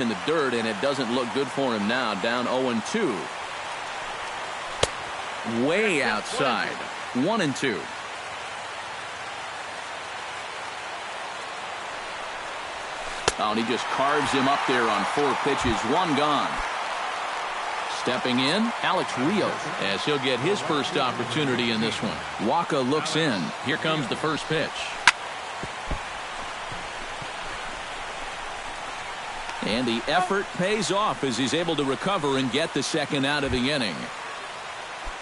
in the dirt, and it doesn't look good for him now. Down 0-2. Way outside. 1-2. Oh, and he just carves him up there on 4 pitches. 1 gone. Stepping in, Alex Rios, as he'll get his first opportunity in this one. Waka looks in. Here comes the first pitch. And the effort pays off as he's able to recover and get the second out of the inning.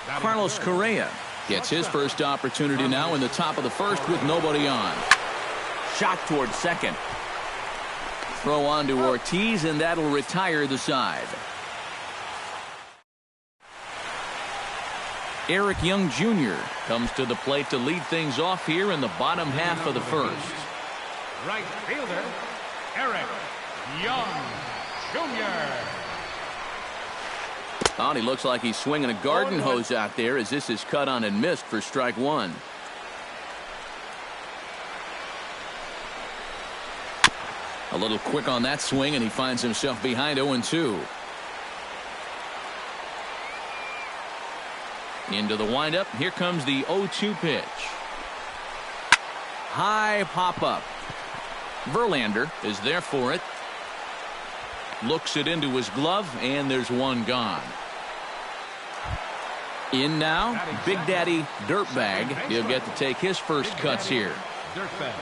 Carlos Correa gets his first opportunity now in the top of the first with nobody on. Shot towards second. Throw on to Ortiz, and that'll retire the side. Eric Young Jr. comes to the plate to lead things off here in the bottom half of the first. Right fielder, Eric Young Jr. Oh, and he looks like he's swinging a garden hose out there as this is cut on and missed for strike 1. A little quick on that swing, and he finds himself behind 0-2. Into the windup. Here comes the 0-2 pitch. High pop-up. Verlander is there for it. Looks it into his glove, and there's 1 gone. In now, Big Daddy Dirtbag. He'll get to take his first cuts here. Dirtbag.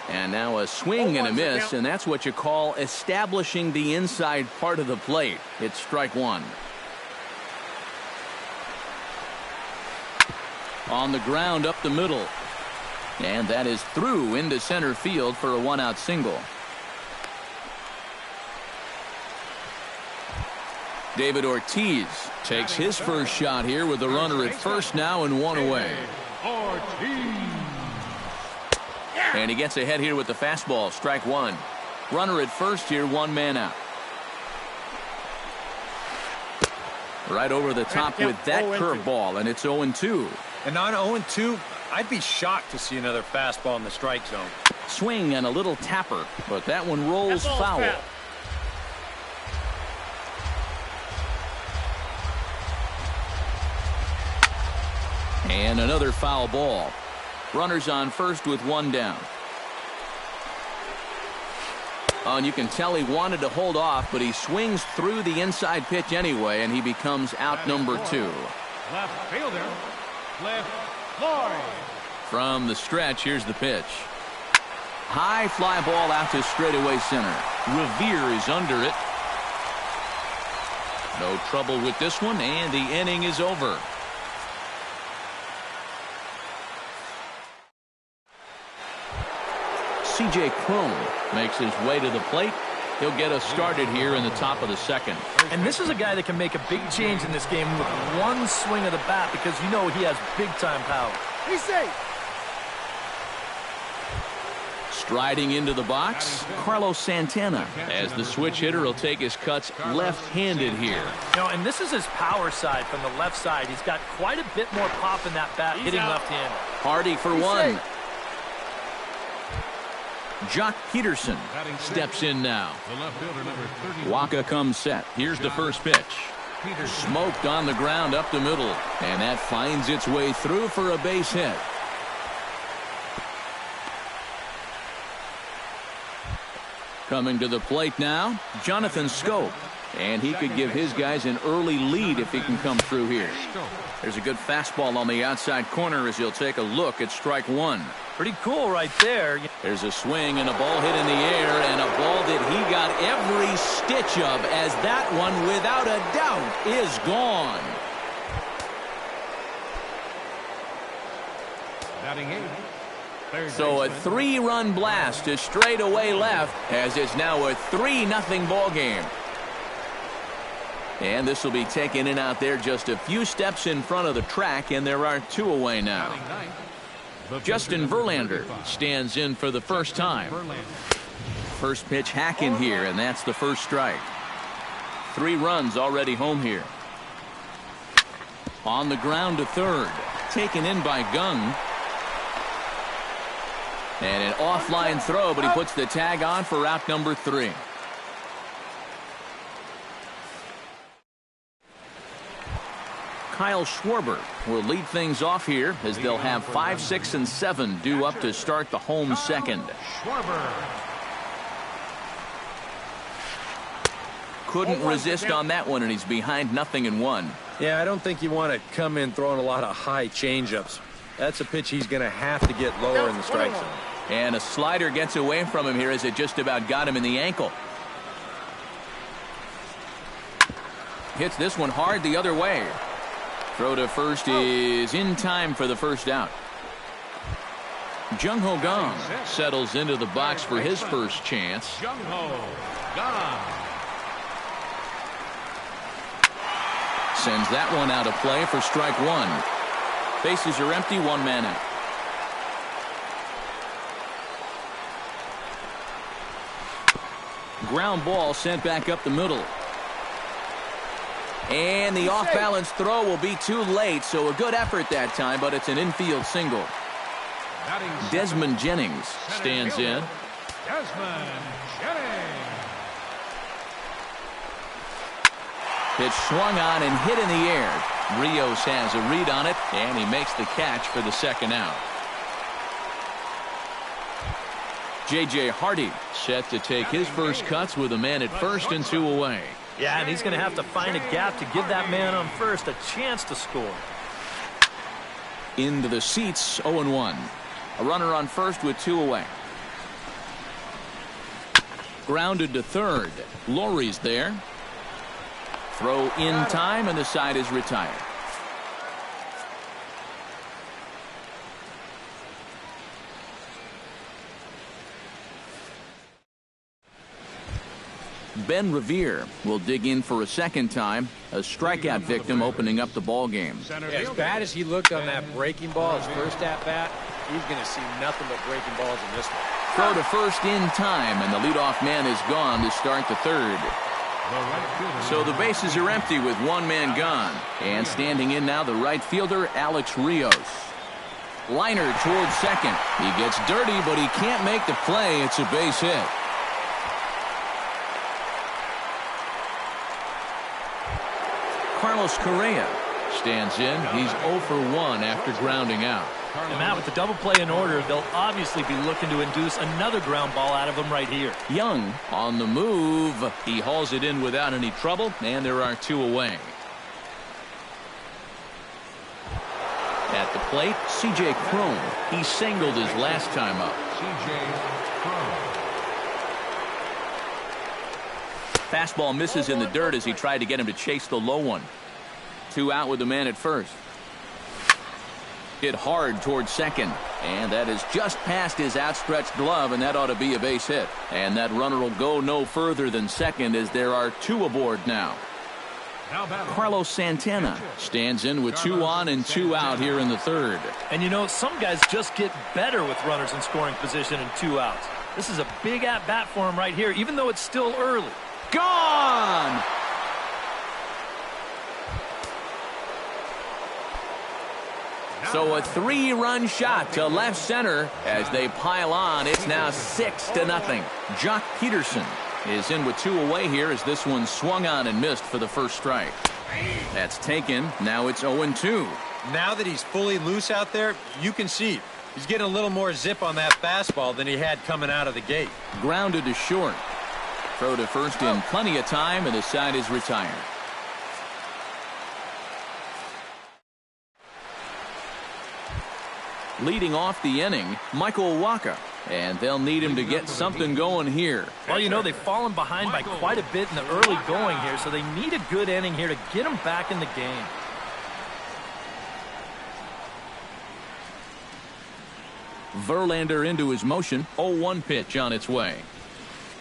And now a swing and a miss, and that's what you call establishing the inside part of the plate. It's strike 1. On the ground up the middle. And that is through into center field for a 1-out single. David Ortiz takes his first shot here with the runner at first now and 1 away. Ortiz. And he gets ahead here with the fastball. Strike 1. Runner at first here, 1 man out. Right over the top with that curveball, and it's 0-2. And on 0-2, I'd be shocked to see another fastball in the strike zone. Swing and a little tapper, but that one rolls foul. And another foul ball. Runners on first with 1 down. Oh, and you can tell he wanted to hold off, but he swings through the inside pitch anyway, and he becomes out number 2. Left fielder, Cliff Floyd. From the stretch, here's the pitch. High fly ball out to straightaway center. Revere is under it. No trouble with this one, and the inning is over. C.J. Cron makes his way to the plate. He'll get us started here in the top of the second. And this is a guy that can make a big change in this game with 1 swing of the bat, because you know he has big-time power. He's safe. Striding into the box, Carlos Santana, as the switch hitter will take his cuts left-handed here. You know, and this is his power side from the left side. He's got quite a bit more pop in that bat, hitting left-handed. Hardy for 1. Jock Peterson steps in now. Waka comes set. Here's the first pitch. Smoked on the ground up the middle, and that finds its way through for a base hit. Coming to the plate now, Jonathan Scope, and he could give his guys an early lead if he can come through here. There's a good fastball on the outside corner as he'll take a look at strike 1. Pretty cool right there. There's a swing and a ball hit in the air, and a ball that he got every stitch of, as that one, without a doubt, is gone. Batting 8. So a 3-run blast to straightaway left, as it's now a 3-0 ball game. And this will be taken in out there just a few steps in front of the track, and there are 2 away now. Justin Verlander stands in for the first time. First pitch hack in here, and that's the first strike. 3 runs already home here. On the ground to third. Taken in by Gung. And an offline throw, but he puts the tag on for out number 3. Kyle Schwarber will lead things off here as they'll have 5, 6, and 7 due up to start the home second. Couldn't resist on that one, and he's behind 0-1. Yeah, I don't think you want to come in throwing a lot of high changeups. That's a pitch he's going to have to get lower in the strike zone. And a slider gets away from him here as it just about got him in the ankle. Hits this one hard the other way. Throw to first is in time for the first out. Jung-Ho Kang settles into the box for his first chance. Jung-Ho Kang. Sends that one out of play for strike 1. Bases are empty, 1 man out. Ground ball sent back up the middle. And the off-balance throw will be too late, so a good effort that time, but it's an infield single. Desmond Jennings stands in. Desmond Jennings. Pitch swung on and hit in the air. Rios has a read on it, and he makes the catch for the second out. J.J. Hardy set to take his first cuts with a man at first and 2 away. Yeah, and he's going to have to find a gap to give that man on first a chance to score. Into the seats, 0-1. A runner on first with 2 away. Grounded to third. Laurie's there. Throw in time, and the side is retired. Ben Revere will dig in for a second time. A strikeout victim opening up the ball game. Yeah, as bad as he looked on that breaking ball, his first at-bat, he's going to see nothing but breaking balls in this one. Throw to first in time, and the leadoff man is gone to start the third. So the bases are empty with 1 man gone. And standing in now, the right fielder, Alex Rios. Liner towards second. He gets dirty, but he can't make the play. It's a base hit. Carlos Correa stands in. He's 0 for 1 after grounding out. And Matt, with the double play in order, they'll obviously be looking to induce another ground ball out of him right here. Young on the move. He hauls it in without any trouble, and there are 2 away. At the plate, C.J. Cron. He singled his last time up. C.J. Cron. Fastball misses in the dirt as he tried to get him to chase the low one. 2 out with the man at first. Hit hard towards second, and that is just past his outstretched glove, and that ought to be a base hit. And that runner will go no further than second as there are 2 aboard now. Carlos Santana stands in with 2 on and 2 out here in the third. And you know, some guys just get better with runners in scoring position and 2 outs. This is a big at-bat for him right here, even though it's still early. Gone! So a 3-run shot to left center as they pile on. It's now 6-0. Jock Peterson is in with 2 away here as this one swung on and missed for the first strike. That's taken. Now it's 0-2. Now that he's fully loose out there, you can see he's getting a little more zip on that fastball than he had coming out of the gate. Grounded to short. Throw to first in plenty of time, and the side is retired. Leading off the inning, Michael Wacha, and they'll need him to get something going here. Well, you know, they've fallen behind by quite a bit in the early going here, so they need a good inning here to get them back in the game. Verlander into his motion. 0-1 pitch on its way.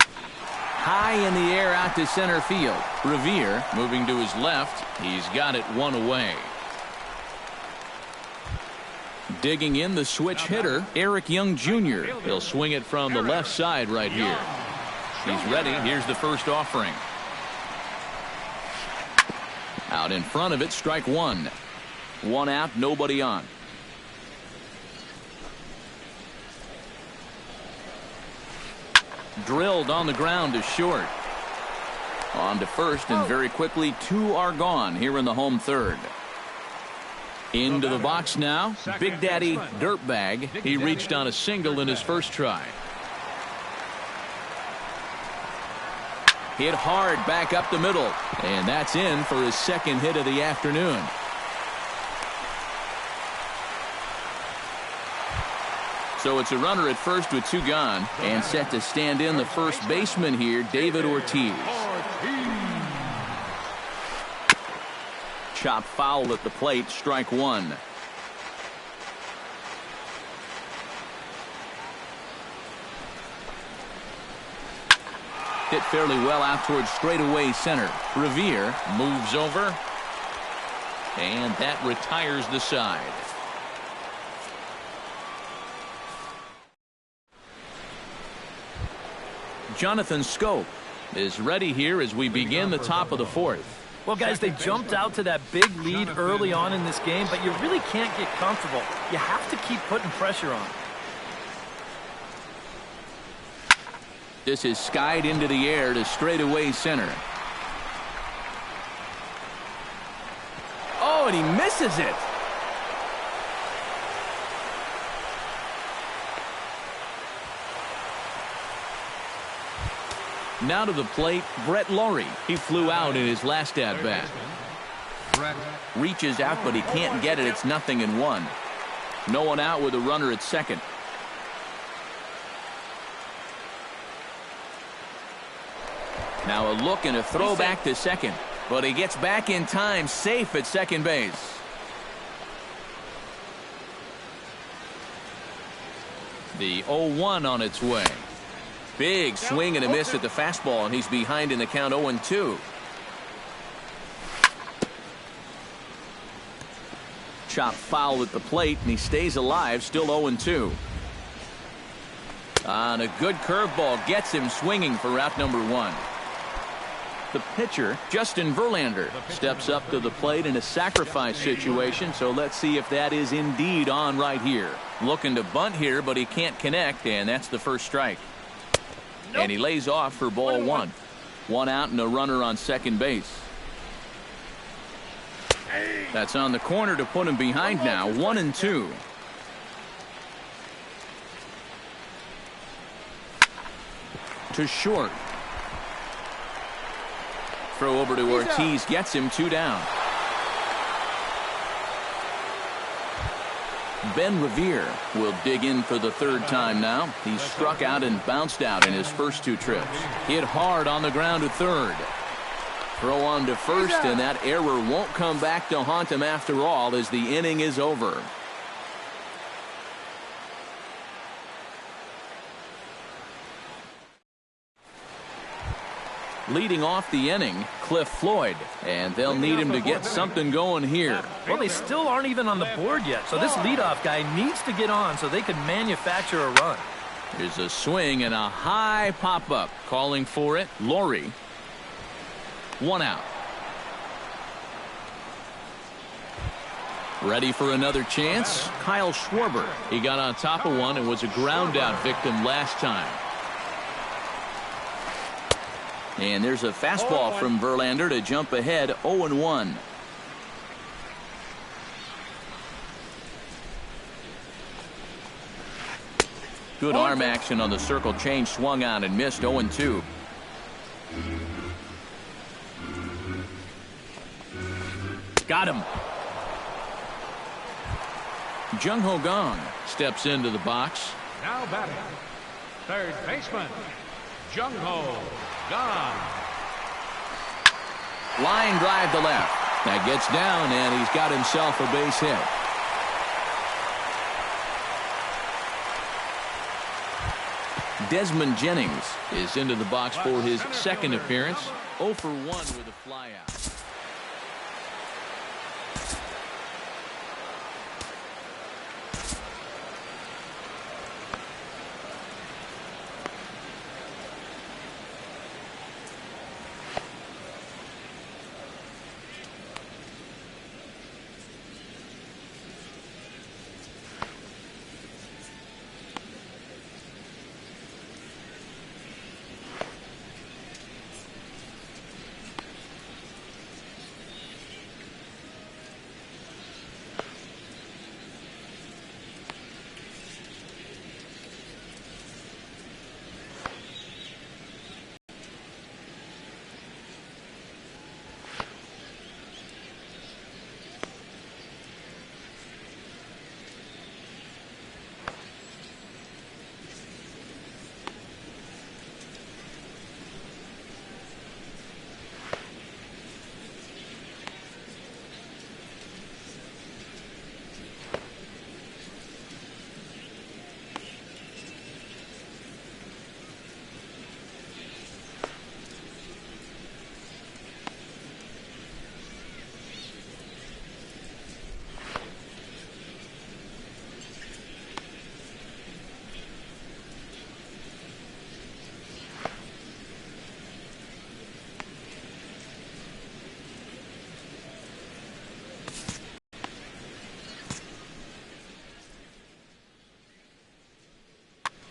High in the air out to center field. Revere moving to his left. He's got it 1 away. Digging in the switch hitter, Eric Young Jr. He'll swing it from the left side right here. He's ready. Here's the first offering. Out in front of it, strike 1. 1 out, nobody on. Drilled on the ground to short. On to first, and very quickly 2 are gone here in the home third. Into the box now, Big Daddy Dirtbag. He reached on a single in his first try. Hit hard back up the middle, and that's in for his second hit of the afternoon. So it's a runner at first with 2 gone, and set to stand in the first baseman here, David Ortiz. Chop foul at the plate, strike 1. Hit fairly well out towards straightaway center. Revere moves over, and that retires the side. Jonathan Scope is ready here as we begin the top of the 4th. Well, guys, they jumped out to that big lead early on in this game, but you really can't get comfortable. You have to keep putting pressure on. This is skied into the air to straightaway center. Oh, and he misses it. Now to the plate, Brett Laurie. He flew out in his last at-bat. Reaches out, but he can't get it. It's 0-1. No one out with a runner at second. Now a look and a throw back to second. But he gets back in time, safe at second base. The 0-1 on its way. Big swing and a miss at the fastball, and he's behind in the count 0-2. Chop foul at the plate, and he stays alive, still 0-2. On a good curveball, gets him swinging for out number 1. The pitcher, Justin Verlander, steps up to the plate in a sacrifice situation, so let's see if that is indeed on right here. Looking to bunt here, but he can't connect, and that's the first strike. And he lays off for ball 1. 1 out and a runner on second base. That's on the corner to put him behind now, 1-2. To short. Throw over to Ortiz, gets him 2 down. Ben Revere will dig in for the 3rd time now. He struck out and bounced out in his first 2 trips. Hit hard on the ground to third. Throw on to first, and that error won't come back to haunt him after all as the inning is over. Leading off the inning, Cliff Floyd, and they'll need him to get something going here. Well, they still aren't even on the board yet, so this leadoff guy needs to get on so they can manufacture a run. There's a swing and a high pop-up. Calling for it, Laurie. 1 out. Ready for another chance? Kyle Schwarber. He got on top of one and was a ground-out victim last time. And there's a fastball from Verlander to jump ahead, 0-1. Good arm action on the circle change, swung on and missed, 0-2. Got him. Jung Ho Gong steps into the box. Now batting, third baseman, Jung Ho Gong. Line drive to left. That gets down, and he's got himself a base hit. Desmond Jennings is into the box for his second appearance. 0 for 1 with a flyout.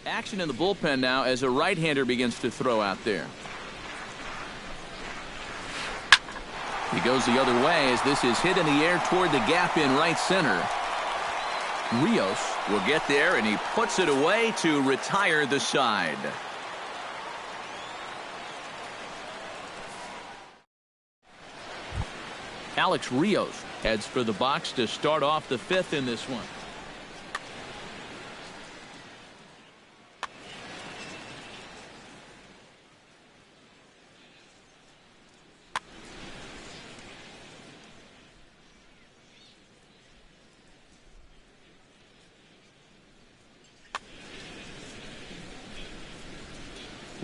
Action in the bullpen now as a right-hander begins to throw out there. He goes the other way as this is hit in the air toward the gap in right center. Rios will get there, and he puts it away to retire the side. Alex Rios heads for the box to start off the fifth in this one.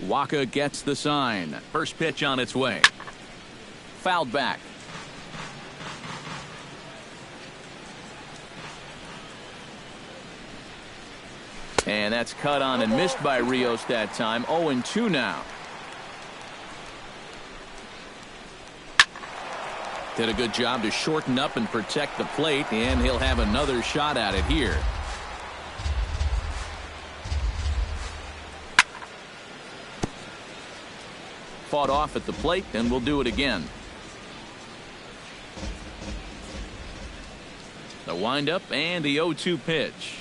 Waka gets the sign. First pitch on its way. Fouled back. And that's cut on and missed by Rios that time. 0-2 now. Did a good job to shorten up and protect the plate, and he'll have another shot at it here. Fought off at the plate, and we'll do it again. The windup and the 0-2 pitch.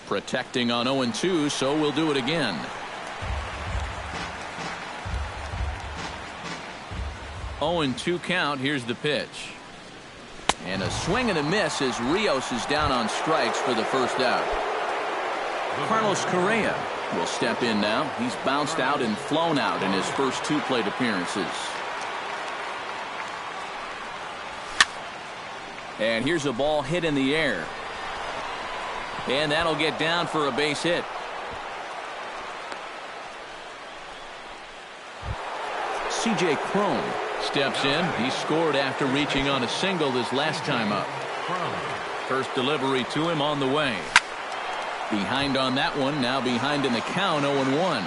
Protecting on 0-2, so we'll do it again. Oh, 0-2 count. Here's the pitch. And a swing and a miss as Rios is down on strikes for the first out. Carlos Correa will step in now. He's bounced out and flown out in his first two plate appearances. And here's a ball hit in the air. And that'll get down for a base hit. C.J. Cron steps in. He scored after reaching on a single this last time up. First delivery to him on the way. Behind on that one, now behind in the count, 0-1.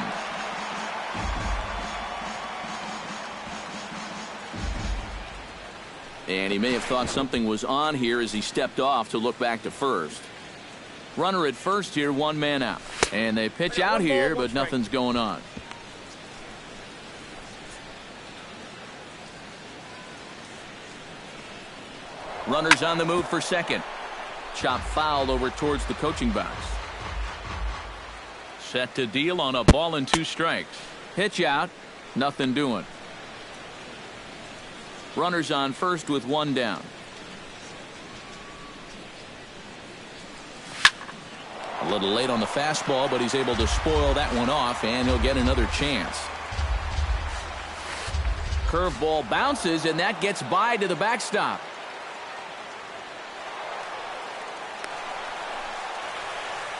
And he may have thought something was on here as he stepped off to look back to first. Runner at first here, one man out. And they pitch out here, but nothing's going on. Runners on the move for second. Chop foul over towards the coaching box. Set to deal on a ball and 2 strikes. Pitch out, nothing doing. Runners on first with 1 down. A little late on the fastball, but he's able to spoil that one off, and he'll get another chance. Curveball bounces, and that gets by to the backstop.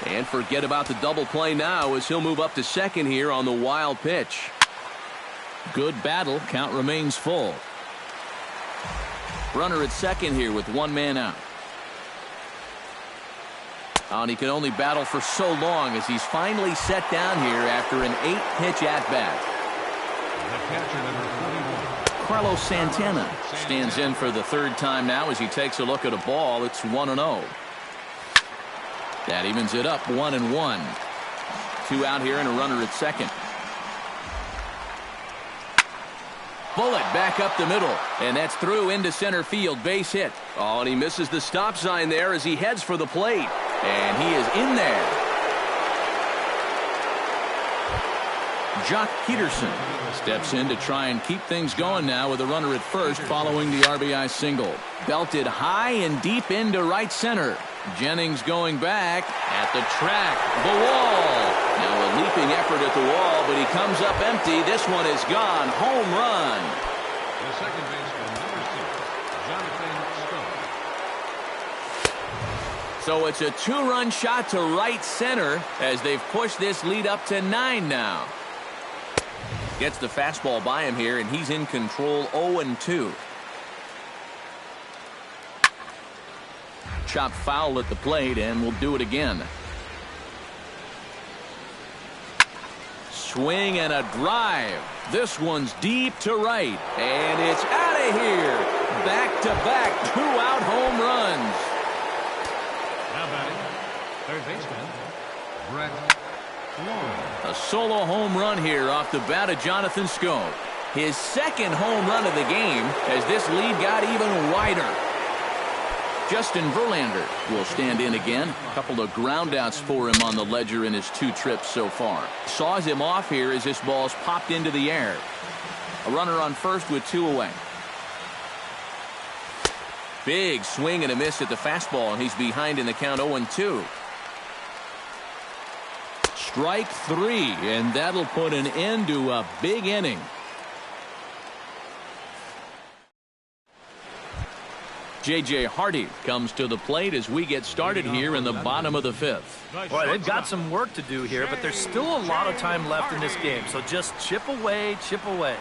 And forget about the double play now as he'll move up to second here on the wild pitch. Good battle. Count remains full. Runner at second here with 1 man out. And he can only battle for so long as he's finally set down here after an 8-pitch at-bat. Carlos Santana stands in for the 3rd time now as he takes a look at a ball. It's 1-0. That evens it up 1-1. 2 out here and a runner at second. Bullet back up the middle, and that's through into center field. Base hit. Oh, and he misses the stop sign there as he heads for the plate. And he is in there. Jock Peterson steps in to try and keep things going now with a runner at first following the RBI single. Belted high and deep into right center. Jennings going back at the track. The wall. Now a leaping effort at the wall, but he comes up empty. This one is gone. Home run. The second baseman, number 6, Jonathan Stone. So it's a 2-run shot to right center as they've pushed this lead up to 9 now. Gets the fastball by him here, and he's in control. 0-2. Chop foul at the plate, and we'll do it again. Swing and a drive. This one's deep to right, and it's out of here. Back-to-back 2-out home runs. Now batting, third baseman, Brett Floyd. A solo home run here off the bat of Jonathan Schoop. His second home run of the game as this lead got even wider. Justin Verlander will stand in again. A couple of groundouts for him on the ledger in his 2 trips so far. Saws him off here as this ball's popped into the air. A runner on first with 2 away. Big swing and a miss at the fastball, and he's behind in the count 0-2. Strike 3, and that'll put an end to a big inning. J.J. Hardy comes to the plate as we get started here in the bottom of the 5th. Boy, they've got some work to do here, but there's still a lot of time left in this game, so just chip away, chip away.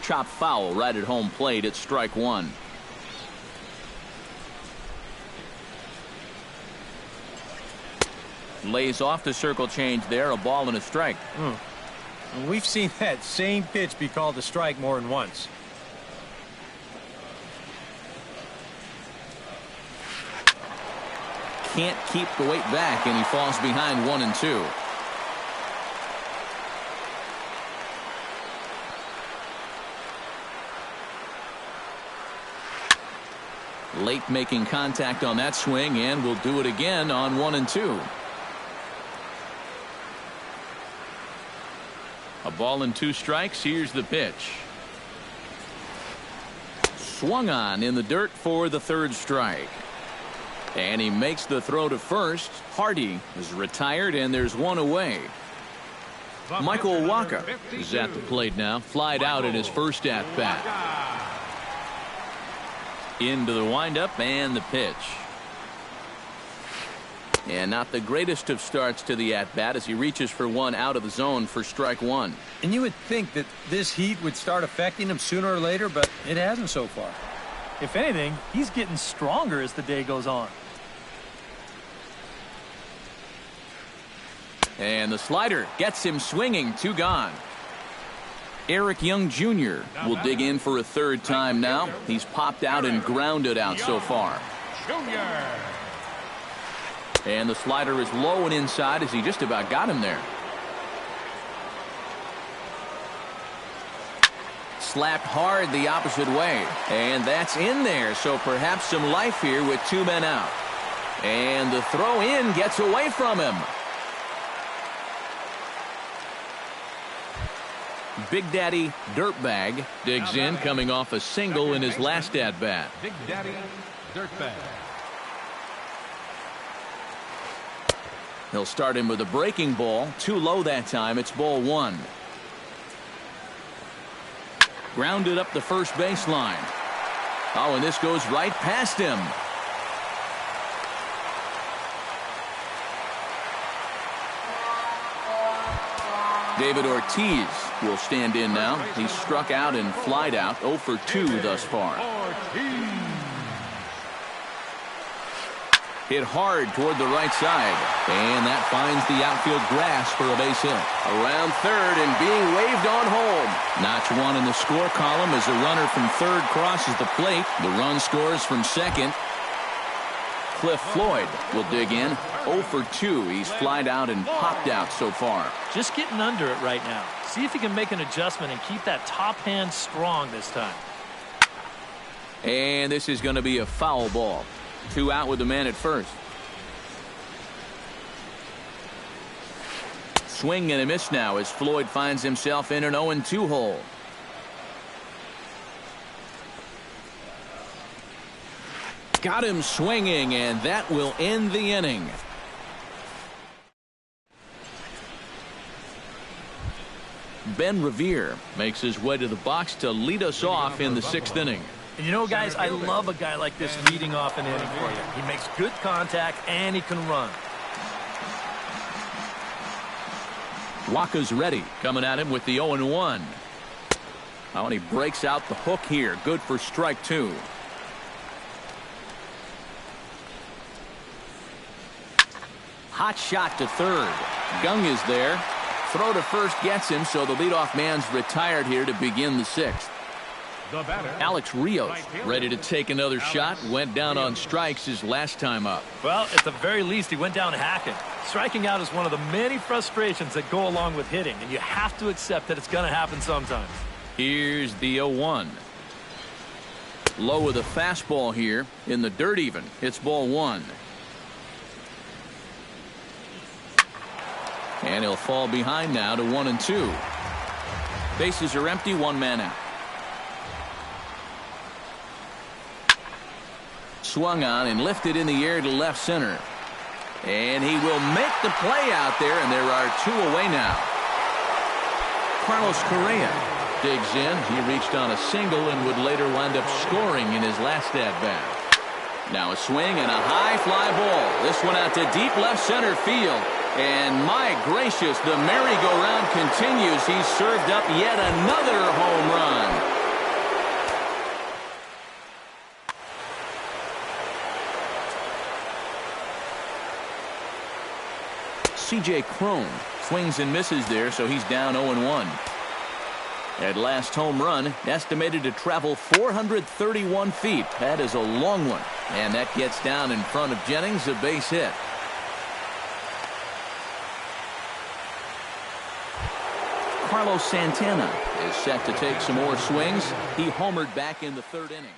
Chop foul right at home plate at strike 1. Lays off the circle change there, a ball and a strike. We've seen that same pitch be called a strike more than once. Can't keep the weight back, and he falls behind 1-2. Late making contact on that swing, and will do it again on 1-2. A ball and 2 strikes. Here's the pitch. Swung on in the dirt for the 3rd strike. And he makes the throw to first. Hardy is retired, and there's 1 away. Michael Wacha is at the plate now. Flied out in his first at-bat. Into the windup and the pitch. And not the greatest of starts to the at-bat as he reaches for 1 out of the zone for strike 1. And you would think that this heat would start affecting him sooner or later, but it hasn't so far. If anything, he's getting stronger as the day goes on. And the slider gets him swinging. 2 gone. Eric Young Jr. will dig in for a 3rd time now. He's popped out and grounded out so far. And the slider is low and inside as he just about got him there. Slapped hard the opposite way. And that's in there, so perhaps some life here with 2 men out. And the throw in gets away from him. Big Daddy Dirtbag digs in, coming off a single in his last at-bat. Big Daddy Dirtbag. He'll start him with a breaking ball. Too low that time. It's ball 1. Grounded up the first baseline. Oh, and this goes right past him. David Ortiz will stand in now. He's struck out and flied out. 0 for 2 thus far. Hit hard toward the right side. And that finds the outfield grass for a base hit. Around third and being waved on home. Notch 1 in the score column as a runner from third crosses the plate. The run scores from second. Cliff Floyd will dig in. 0 for 2. He's flied out and popped out so far. Just getting under it right now. See if he can make an adjustment and keep that top hand strong this time. And this is going to be a foul ball. 2 out with the man at first. Swing and a miss now as Floyd finds himself in an 0-2 hole. Got him swinging, and that will end the inning. Ben Revere makes his way to the box to lead us off in the 6th inning. And you know, guys, I love a guy like this leading off an inning for you. He makes good contact, and he can run. Wacha's ready, coming at him with the 0-1. Oh, and he breaks out the hook here. Good for strike 2. Hot shot to third. Gung is there. Throw to first gets him, so the leadoff man's retired here to begin the 6th. The batter, Alex Rios, ready to take another shot, went down on strikes his last time up. Well, at the very least, he went down hacking. Striking out is one of the many frustrations that go along with hitting, and you have to accept that it's going to happen sometimes. Here's the 0-1. Low with a fastball here in the dirt even. It's ball one. And he'll fall behind now to 1-2. Bases are empty, one man out. Swung on and lifted in the air to left center. And he will make the play out there, and there are two away now. Carlos Correa digs in. He reached on a single and would later wind up scoring in his last at-bat. Now a swing and a high fly ball. This one out to deep left center field. And my gracious, the merry-go-round continues. He's served up yet another home run. C.J. Cron swings and misses there, so he's down 0-1. That last home run estimated to travel 431 feet. That is a long one, and that gets down in front of Jennings, a base hit. Carlos Santana is set to take some more swings. He homered back in the third inning.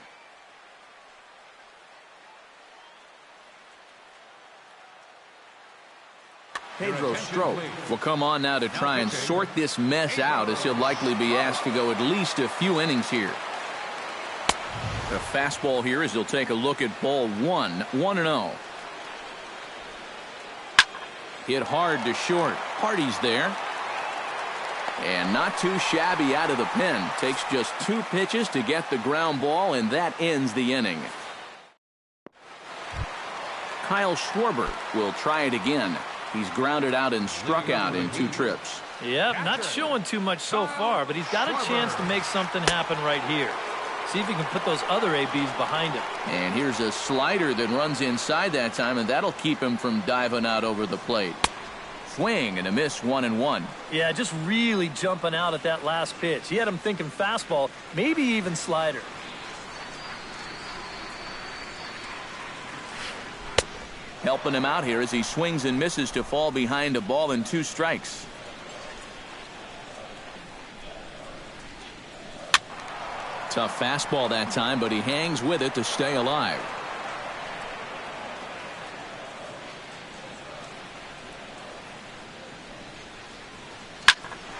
Pedro Strop will come on now to try and sort this mess out, as he'll likely be asked to go at least a few innings here. The fastball here as he'll take a look at ball one. 1-0. Hit hard to short. Hardy's there. And not too shabby out of the pen. Takes just 2 pitches to get the ground ball, and that ends the inning. Kyle Schwarber will try it again. He's grounded out and struck out in 2 trips. Yep, not showing too much so far, but he's got a chance to make something happen right here. See if he can put those other ABs behind him. And here's a slider that runs inside that time, and that'll keep him from diving out over the plate. Swing and a miss, 1-1. Yeah, just really jumping out at that last pitch. He had him thinking fastball, maybe even slider. Helping him out here as he swings and misses to fall behind a ball and 2 strikes. Tough fastball that time, but he hangs with it to stay alive.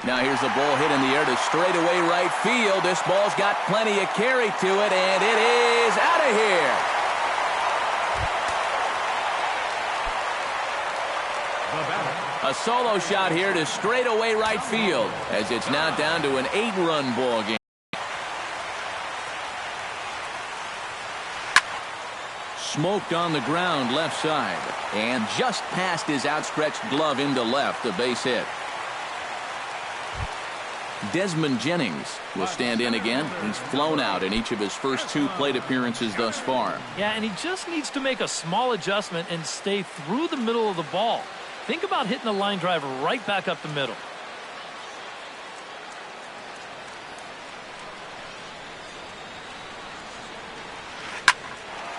Now here's a ball hit in the air to straightaway right field. This ball's got plenty of carry to it, and it is out of here. A solo shot here to straightaway right field, as it's now down to an 8-run ball game. Smoked on the ground left side, and just past his outstretched glove into left, a base hit. Desmond Jennings will stand in again. He's flown out in each of his first 2 plate appearances thus far. Yeah, and he just needs to make a small adjustment and stay through the middle of the ball. Think about hitting a line drive right back up the middle.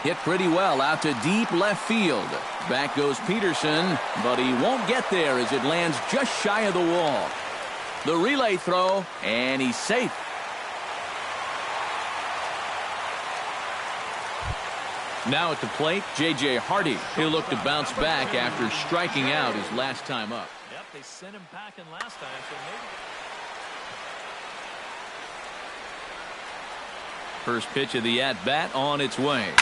Hit pretty well out to deep left field. Back goes Peterson, but he won't get there as it lands just shy of the wall. The relay throw, and he's safe. Now at the plate, J.J. Hardy. He'll look to bounce back after striking out his last time up. Yep, they sent him packing last time, so maybe. First pitch of the at-bat on its way.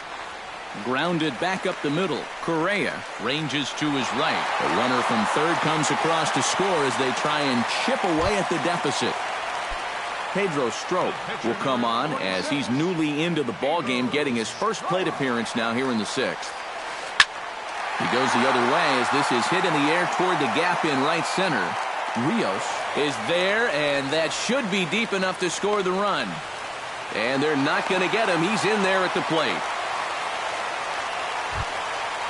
Grounded back up the middle. Correa ranges to his right. The runner from third comes across to score as they try and chip away at the deficit. Pedro Strop will come on as he's newly into the ballgame, getting his first plate appearance now here in the 6th. He goes the other way as this is hit in the air toward the gap in right center. Rios is there, and that should be deep enough to score the run. And they're not going to get him. He's in there at the plate.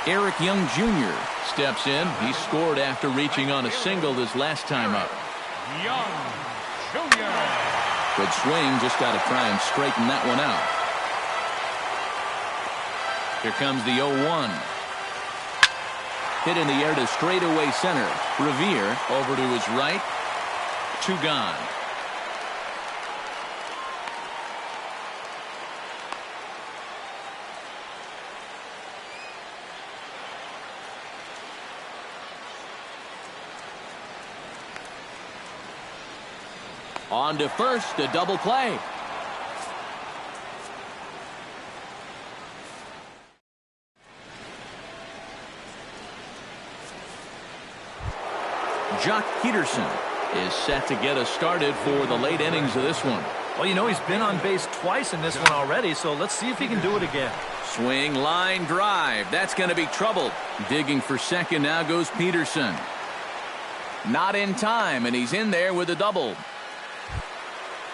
Eric Young Jr. steps in. He scored after reaching on a single this last time up. Young Jr. Good swing, just got to try and straighten that one out. Here comes the 0-1. Hit in the air to straightaway center. Revere over to his right. 2 gone. On to first, a double play. Jock Peterson is set to get us started for the late innings of this one. Well, you know, he's been on base twice in this one already, so let's see if he can do it again. Swing, line drive. That's going to be trouble. Digging for second now goes Peterson. Not in time, and he's in there with a double.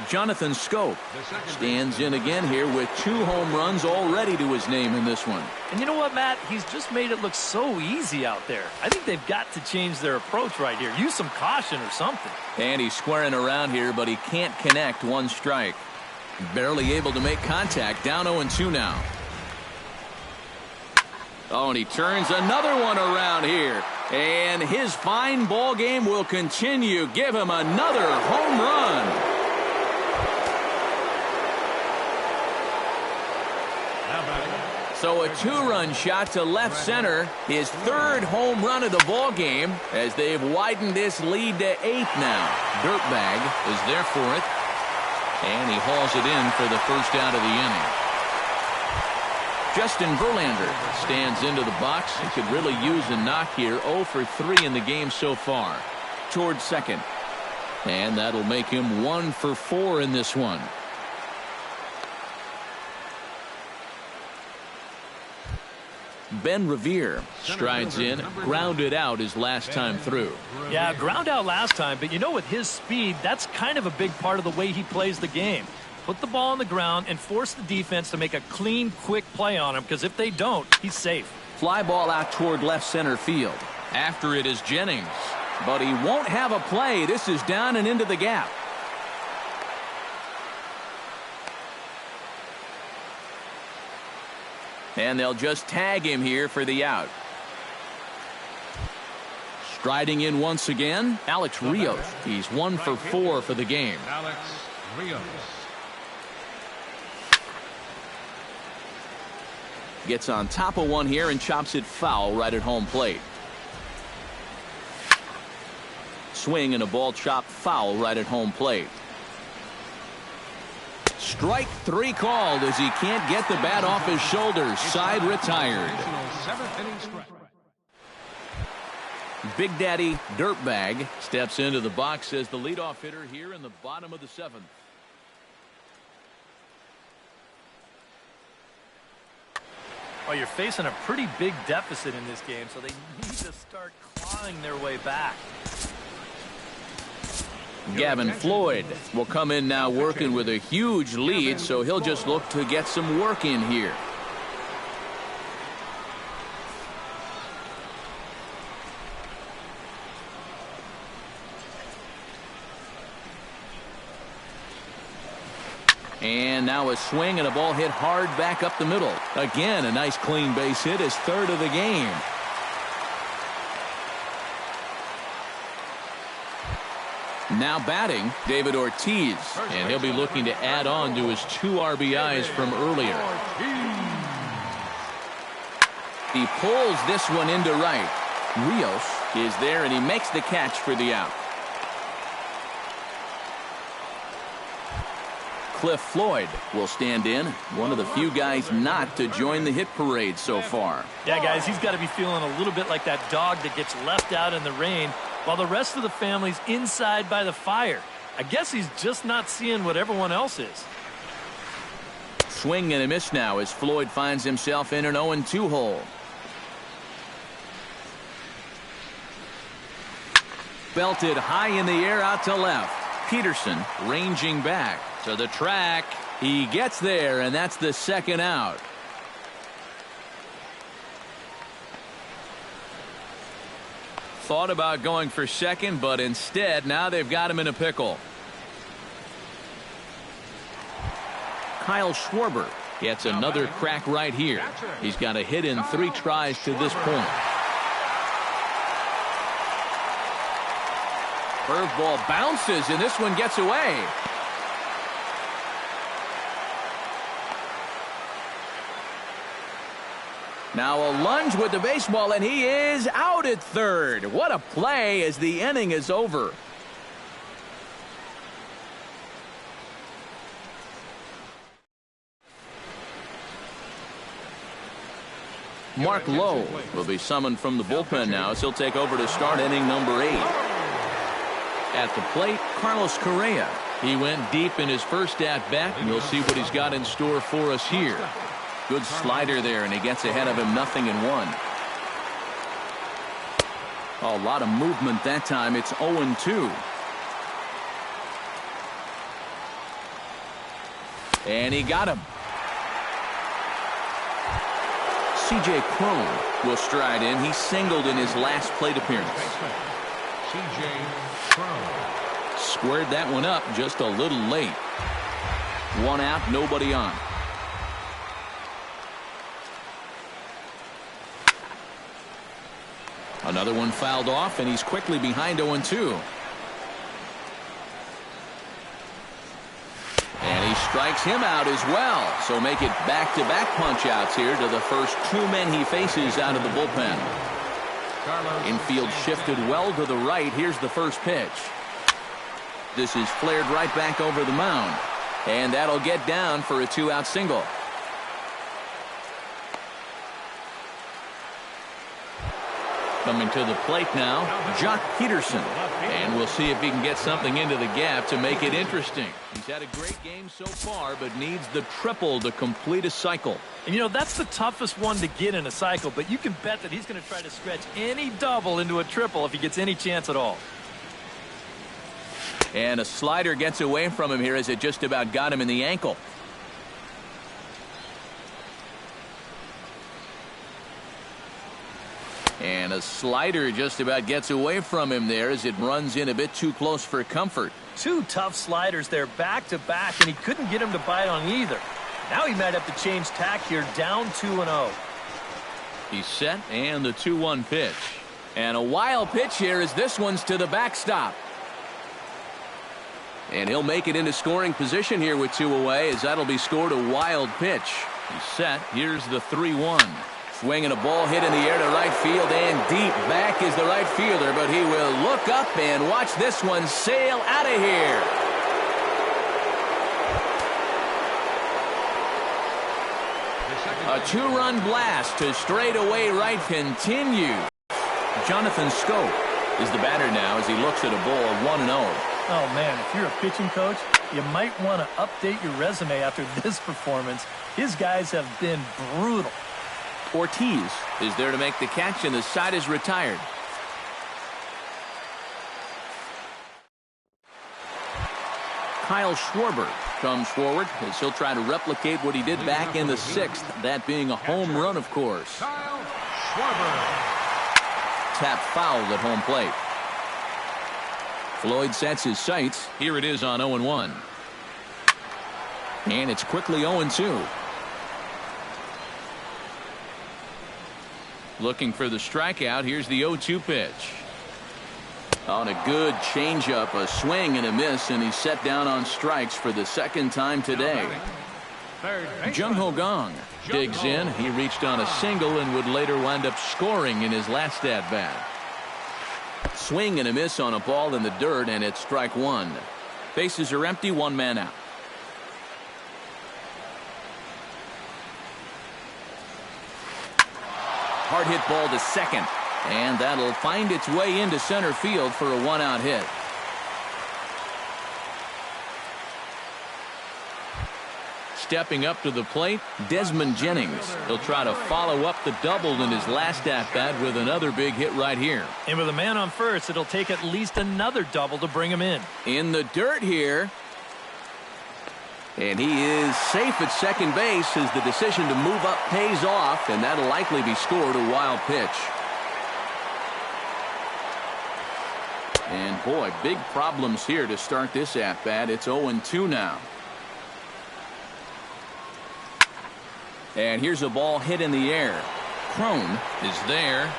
Jonathan Scope stands in again here with 2 home runs already to his name in this one. And you know what, Matt? He's just made it look so easy out there. I think they've got to change their approach right here. Use some caution or something. And he's squaring around here, but he can't connect. 1 strike. Barely able to make contact. Down 0-2 now. Oh, and he turns another one around here. And his fine ball game will continue. Give him another home run. So a 2-run shot to left center. His 3rd home run of the ball game as they've widened this lead to 8 now. Dirtbag is there for it. And he hauls it in for the first out of the inning. Justin Verlander stands into the box. He could really use a knock here. 0 for 3 in the game so far. Towards second. And that'll make him 1 for 4 in this one. Ben Revere strides in, grounded out his last time through. Yeah, ground out last time, but you know, with his speed, that's kind of a big part of the way he plays the game. Put the ball on the ground and force the defense to make a clean, quick play on him, because if they don't, he's safe. Fly ball out toward left center field. After it is Jennings, but he won't have a play. This is down and into the gap. And they'll just tag him here for the out. Striding in once again, Alex Rios. He's 1 for 4 for the game. Alex Rios. Gets on top of one here and chops it foul right at home plate. Swing and a ball chopped foul right at home plate. Strike 3 called as he can't get the bat off his shoulders. Side retired. Big Daddy Dirtbag steps into the box as the leadoff hitter here in the bottom of the 7th. Well, you're facing a pretty big deficit in this game, so they need to start clawing their way back. Gavin Floyd will come in now working with a huge lead, so he'll just look to get some work in here. And now a swing and a ball hit hard back up the middle. Again, a nice clean base hit, his 3rd of the game. Now batting, David Ortiz, and he'll be looking to add on to his 2 RBIs from earlier. He pulls this one into right. Rios is there, and he makes the catch for the out. Cliff Floyd will stand in, one of the few guys not to join the hit parade so far. Yeah, guys, he's got to be feeling a little bit like that dog that gets left out in the rain while the rest of the family's inside by the fire. I guess he's just not seeing what everyone else is. Swing and a miss now as Floyd finds himself in an 0-2 hole. Belted high in the air out to left. Peterson ranging back to the track. He gets there, and that's the 2nd out. Thought about going for second, but instead now they've got him in a pickle. Kyle Schwarber gets another crack right here. He's got a hit in 3 tries to this point. Curveball bounces, and this one gets away. Now a lunge with the baseball, and he is out at third. What a play as the inning is over. Mark Lowe will be summoned from the bullpen now as he'll take over to start inning number 8. At the plate, Carlos Correa. He went deep in his first at-bat, and we'll see what he's got in store for us here. Good slider there, and he gets ahead of him 0-1. A lot of movement that time. It's 0-2. And he got him. C.J. Cron will stride in. He singled in his last plate appearance. C.J. Cron. Squared that one up just a little late. 1 out, nobody on. Another one fouled off, and he's quickly behind 0-2. And he strikes him out as well. So make it back-to-back punch-outs here to the first 2 men he faces out of the bullpen. Infield shifted well to the right. Here's the first pitch. This is flared right back over the mound. And that'll get down for a 2-out single. Coming to the plate now, Jock Peterson. And we'll see if he can get something into the gap to make it interesting. He's had a great game so far, but needs the triple to complete a cycle. And, you know, that's the toughest one to get in a cycle, but you can bet that he's going to try to stretch any double into a triple if he gets any chance at all. And a slider gets away from him here as it just about got him in the ankle. And a slider just about gets away from him there as it runs in a bit too close for comfort. 2 tough sliders there back-to-back, and he couldn't get him to bite on either. Now he might have to change tack here, down 2-0. He's set, and the 2-1 pitch. And a wild pitch here as this one's to the backstop. And he'll make it into scoring position here with 2 away as that'll be scored a wild pitch. He's set. Here's the 3-1. Swinging a ball hit in the air to right field, and deep back is the right fielder, but he will look up and watch this one sail out of here. A 2-run blast to straightaway right continues. Jonathan Scope is the batter now as he looks at a ball 1-0. Oh, man, if you're a pitching coach, you might want to update your resume after this performance. His guys have been brutal. Ortiz is there to make the catch, and the side is retired. Kyle Schwarber comes forward as he'll try to replicate what he did back in the 6th, that being a home run, of course. Kyle Schwarber. Tap fouled at home plate. Floyd sets his sights. Here it is on 0-1. And it's quickly 0-2. Looking for the strikeout. Here's the 0-2 pitch. On a good changeup, a swing and a miss, and he's set down on strikes for the 2nd time today. Jung Ho Gong digs in. He reached on a single and would later wind up scoring in his last at-bat. Swing and a miss on a ball in the dirt, and it's strike 1. Bases are empty, 1 man out. Hard hit ball to second, and that'll find its way into center field for a 1-out hit. Stepping up to the plate, Desmond Jennings. He'll try to follow up the double in his last at-bat with another big hit right here. And with a man on first, it'll take at least another double to bring him in. In the dirt here. And he is safe at second base as the decision to move up pays off, and that'll likely be scored a wild pitch. And boy, big problems here to start this at-bat. It's 0-2 now. And here's a ball hit in the air. Crone is there.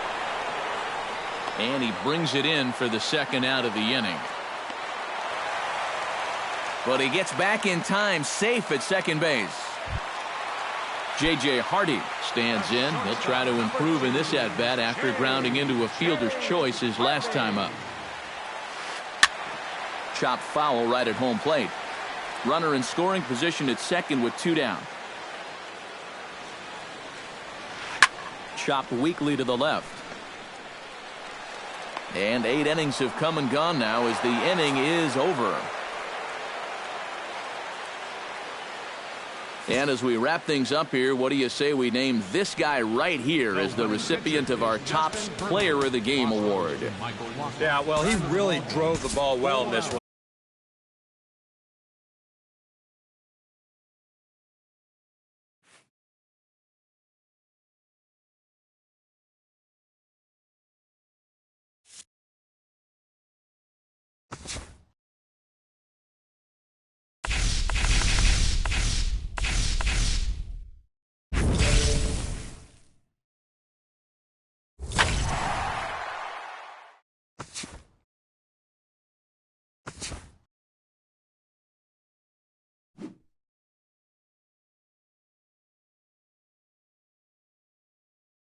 And he brings it in for the second out of the inning. But he gets back in time, safe at second base. J.J. Hardy stands in. He'll try to improve in this at-bat after grounding into a fielder's choice his last time up. Chopped foul right at home plate. Runner in scoring position at second with 2 down. Chopped weakly to the left. And 8 innings have come and gone now as the inning is over. And as we wrap things up here, what do you say we name this guy right here as the recipient of our Topps Player of the Game award? Yeah, well, he really drove the ball well in this one.